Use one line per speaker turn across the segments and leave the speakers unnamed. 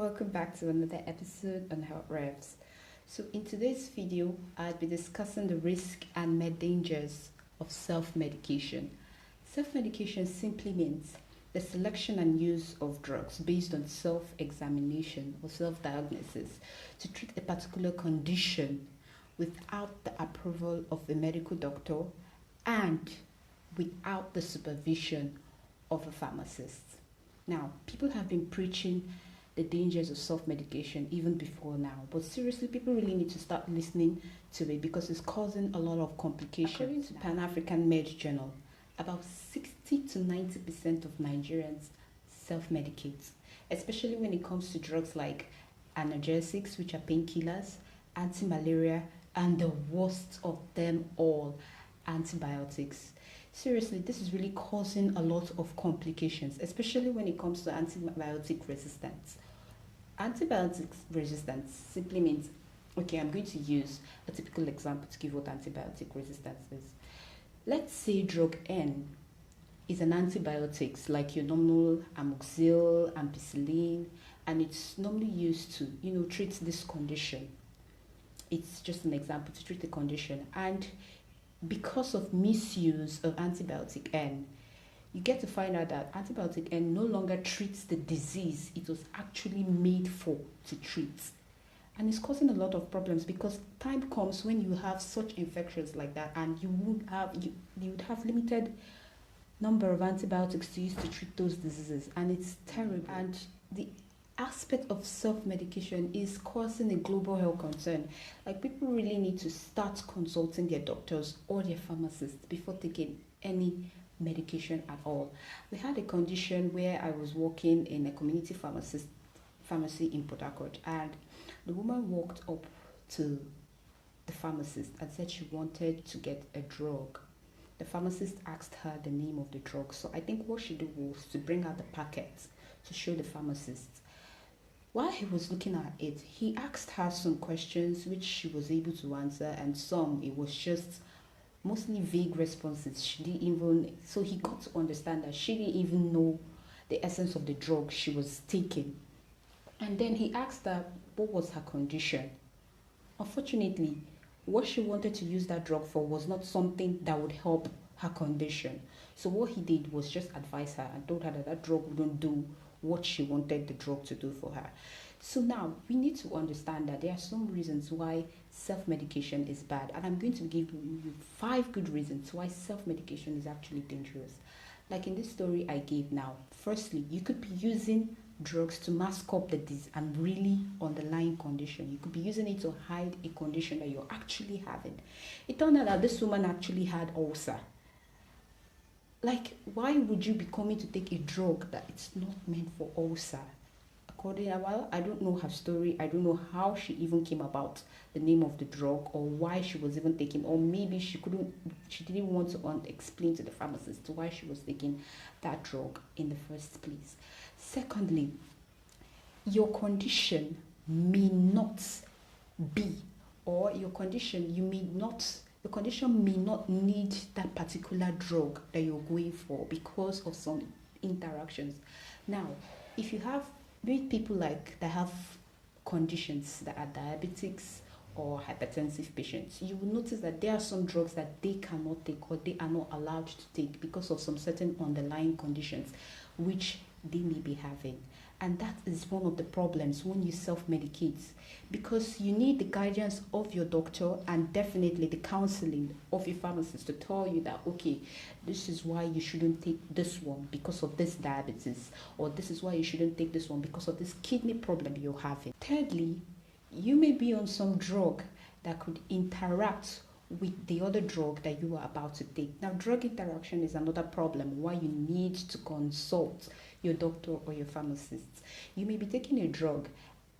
welcome back to another episode on Health Revs. So in today's video, I'll be discussing the risk and dangers of self-medication. Self-medication simply means the selection and use of drugs based on self-examination or self-diagnosis to treat a particular condition without the approval of a medical doctor and without the supervision of a pharmacist. Now, people have been preaching the dangers of self-medication even before now, but seriously, people really need to start listening to it because it's causing a lot of complications. According to Pan-African Med Journal, about 60 to 90% of Nigerians self-medicate, especially when it comes to drugs like analgesics, which are painkillers, anti-malaria, and the worst of them all, antibiotics. Seriously, this is really causing a lot of complications, especially when it comes to antibiotic resistance. Antibiotic resistance simply means, okay, I'm going to use a typical example to give what antibiotic resistance is. Let's say drug N is an antibiotic like your normal amoxicillin, ampicillin, and it's normally used to, treat this condition. It's just an example to treat the condition. And because of misuse of antibiotic N, you get to find out that antibiotic N no longer treats the disease it was actually made for to treat. And it's causing a lot of problems because time comes when you have such infections like that and you would have limited number of antibiotics to use to treat those diseases, and it's terrible. And the aspect of self-medication is causing a global health concern. Like, people really need to start consulting their doctors or their pharmacists before taking any medication at all. We had a condition where I was working in a community pharmacy in Port Harcourt, and the woman walked up to the pharmacist and said she wanted to get a drug. The pharmacist asked her the name of the drug, so I think what she did was to bring out the packet to show the pharmacist. While he was looking at it, he asked her some questions which she was able to answer, and some it was just mostly vague responses. So he got to understand that she didn't even know the essence of the drug she was taking. And then he asked her what was her condition. Unfortunately, what she wanted to use that drug for was not something that would help her condition. So what he did was just advise her and told her that drug wouldn't do what she wanted the drug to do for her. So now we need to understand that there are some reasons why self-medication is bad, and I'm going to give you 5 good reasons why self-medication is actually dangerous. Like in this story I gave now, firstly, you could be using drugs to mask up the disease and really underlying condition. You could be using it to hide a condition that you're actually having. It turned out that this woman actually had ulcer. Like, why would you be coming to take a drug that it's not meant for ulcer? I don't know her story. I don't know how she even came about the name of the drug or why she was even taking, or maybe she didn't want to explain to the pharmacist why she was taking that drug in the first place. Secondly, your condition may not be, or your condition may not need that particular drug that you're going for because of some interactions. Now, if you have people that have conditions that are diabetics or hypertensive patients, you will notice that there are some drugs that they cannot take or they are not allowed to take because of some certain underlying conditions which they may be having. And that is one of the problems when you self-medicate, because you need the guidance of your doctor and definitely the counseling of your pharmacist to tell you that, okay, this is why you shouldn't take this one because of this diabetes, or this is why you shouldn't take this one because of this kidney problem you're having. Thirdly, you may be on some drug that could interact with the other drug that you are about to take. Now, drug interaction is another problem why you need to consult your doctor or your pharmacist. You may be taking a drug.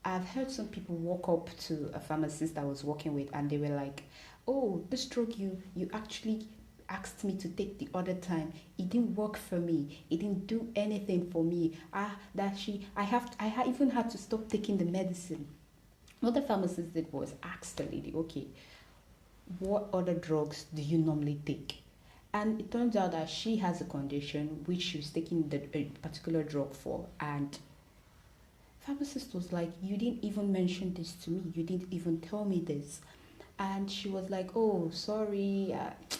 I've heard some people walk up to a pharmacist I was working with and they were like, oh, this drug you actually asked me to take the other time, it didn't work for me, it didn't do anything for me. I even had to stop taking the medicine. What the pharmacist did was ask the lady, okay, what other drugs do you normally take? And it turns out that she has a condition which she was taking a particular drug for, and Pharmacist was like, you didn't even mention this to me. You didn't even tell me this. And she was like, oh, sorry.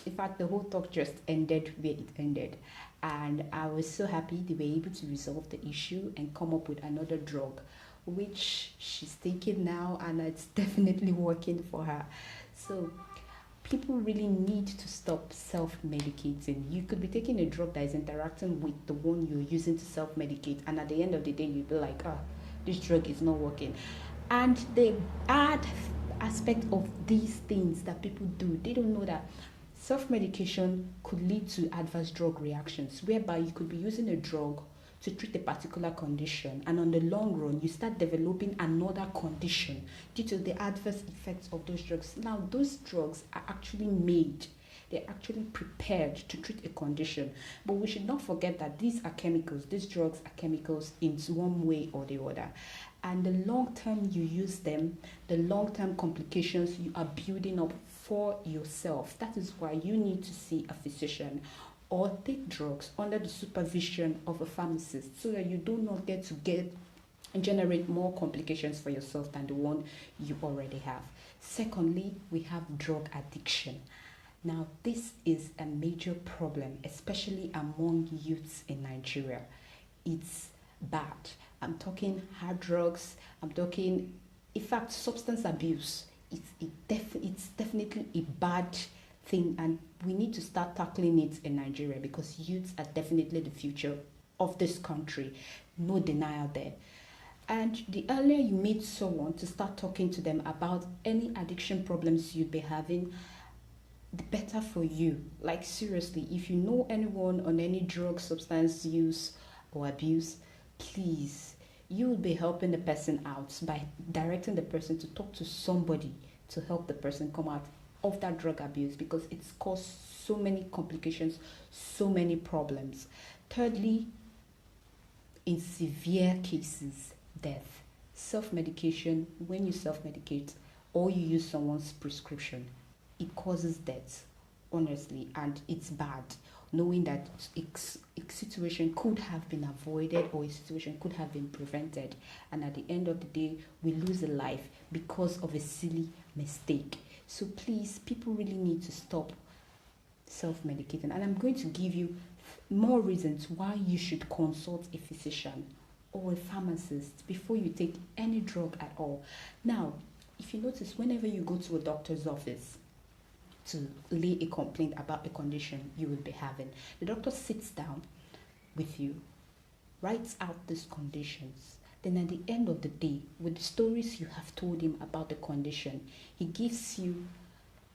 In fact, the whole talk just ended where it ended. And I was so happy they were able to resolve the issue and come up with another drug, which she's taking now, and it's definitely working for her. So people really need to stop self-medicating. You could be taking a drug that is interacting with the one you're using to self-medicate, and at the end of the day, you'll be like, this drug is not working. And the bad aspect of these things that people do, they don't know that self-medication could lead to adverse drug reactions, whereby you could be using a drug to treat a particular condition, and on the long run you start developing another condition due to the adverse effects of those drugs. Now those drugs are actually made, they're actually prepared to treat a condition, but we should not forget that these are chemicals. These drugs are chemicals in one way or the other, and the long term you use them, the long term complications you are building up for yourself. That is why you need to see a physician or take drugs under the supervision of a pharmacist, so that you do not get and generate more complications for yourself than the one you already have. Secondly, we have drug addiction. Now, this is a major problem, especially among youths in Nigeria. It's bad. I'm talking hard drugs, I'm talking, in fact, substance abuse. It's definitely a bad thing, and we need to start tackling it in Nigeria, because youths are definitely the future of this country. No denial there. And the earlier you meet someone to start talking to them about any addiction problems you'd be having, the better for you. Like seriously, if you know anyone on any drug, substance use or abuse, please, you will be helping the person out by directing the person to talk to somebody to help the person come out of that drug abuse, because it's caused so many complications, so many problems. Thirdly, in severe cases, death. Self-medication, when you self-medicate or you use someone's prescription, it causes death, honestly, and it's bad. Knowing that a situation could have been avoided or a situation could have been prevented, and at the end of the day, we lose a life because of a silly mistake. So please, people really need to stop self-medicating, and I'm going to give you more reasons why you should consult a physician or a pharmacist before you take any drug at all. Now, if you notice, whenever you go to a doctor's office to lay a complaint about a condition you will be having, the doctor sits down with you, writes out these conditions. Then at the end of the day, with the stories you have told him about the condition, he gives you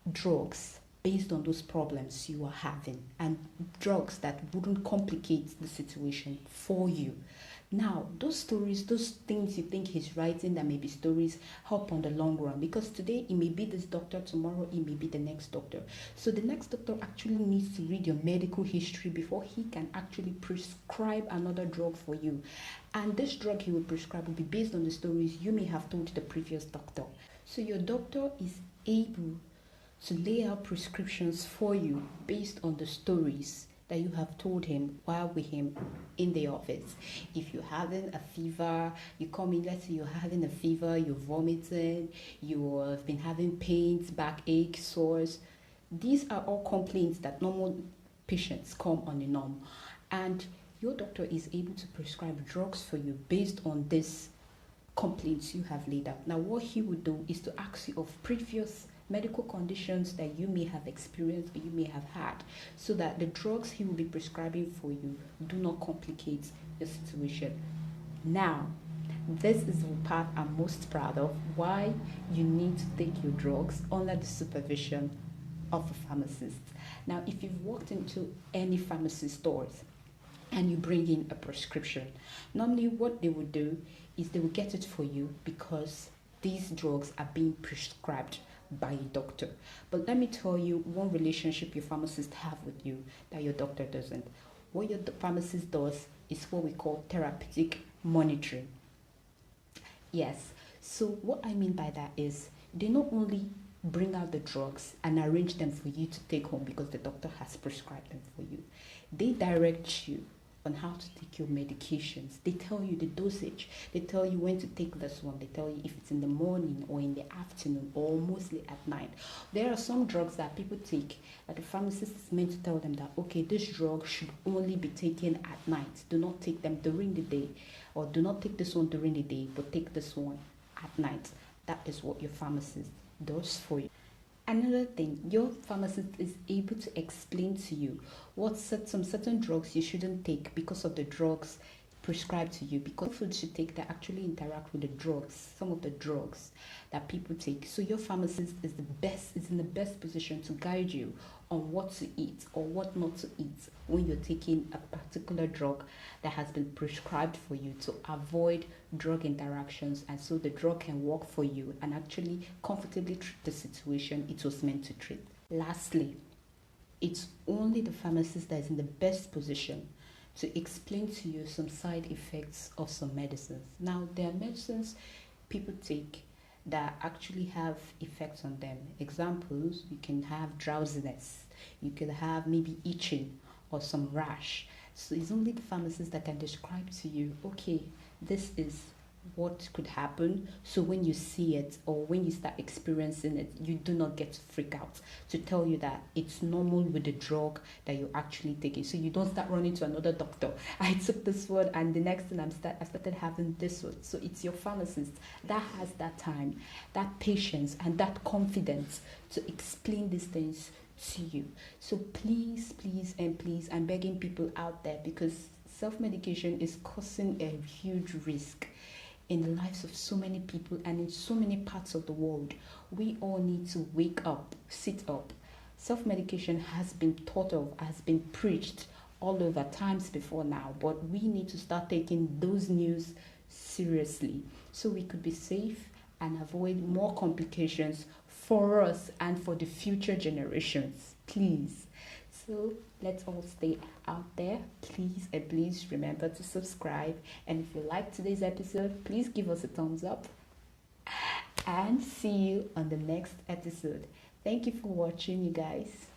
drugs based on those problems you are having, and drugs that wouldn't complicate the situation for you. Now, those stories, those things you think he's writing that may be stories, help on the long run, because today it may be this doctor, tomorrow it may be the next doctor. So the next doctor actually needs to read your medical history before he can actually prescribe another drug for you. And this drug he will prescribe will be based on the stories you may have told the previous doctor. So your doctor is able to lay out prescriptions for you based on the stories that you have told him while with him in the office. If you're having a fever, you come in, let's say you're having a fever, you're vomiting, you have been having pains, backache, sores. These are all complaints that normal patients come on the norm. And your doctor is able to prescribe drugs for you based on this complaints you have laid out. Now, what he would do is to ask you of previous medical conditions that you may have experienced or you may have had, so that the drugs he will be prescribing for you do not complicate your situation. Now, this is the part I'm most proud of, why you need to take your drugs under the supervision of a pharmacist. Now, if you've walked into any pharmacy stores and you bring in a prescription, normally what they will do is they will get it for you because these drugs are being prescribed by a doctor. But let me tell you one relationship your pharmacist have with you that your doctor doesn't. What your pharmacist does is what we call therapeutic monitoring. Yes, so what I mean by that is they not only bring out the drugs and arrange them for you to take home because the doctor has prescribed them for you, they direct you on how to take your medications. They tell you the dosage. They tell you when to take this one. They tell you if it's in the morning or in the afternoon or mostly at night. There are some drugs that people take that the pharmacist is meant to tell them that, okay, this drug should only be taken at night. Do not take them during the day, or do not take this one during the day, but take this one at night. That is what your pharmacist does for you. Another thing, your pharmacist is able to explain to you what some certain drugs you shouldn't take because of the drugs prescribed to you, because foods you take that actually interact with the drugs, some of the drugs that people take. So your pharmacist is in the best position to guide you on what to eat or what not to eat when you're taking a particular drug that has been prescribed for you, to avoid drug interactions, and so the drug can work for you and actually comfortably treat the situation it was meant to treat. Lastly, it's only the pharmacist that is in the best position to explain to you some side effects of some medicines. Now, there are medicines people take that actually have effects on them. Examples, you can have drowsiness, you can have maybe itching or some rash. So it's only the pharmacist that can describe to you, okay, this is what could happen, so when you see it or when you start experiencing it, you do not get to freak out, to tell you that it's normal with the drug that you're actually taking. So you don't start running to another doctor. I took this one and the next thing I started having this one. So it's your pharmacist that has that time, that patience, and that confidence to explain these things to you. So please, please, and please, I'm begging people out there, because self-medication is causing a huge risk in the lives of so many people and in so many parts of the world. We all need to wake up, sit up. Self-medication has been thought of, has been preached all over times before now, but we need to start taking those news seriously so we could be safe and avoid more complications for us and for the future generations. Please. So let's all stay out there. Please, and please remember to subscribe. And if you like today's episode, please give us a thumbs up. And see you on the next episode. Thank you for watching, you guys.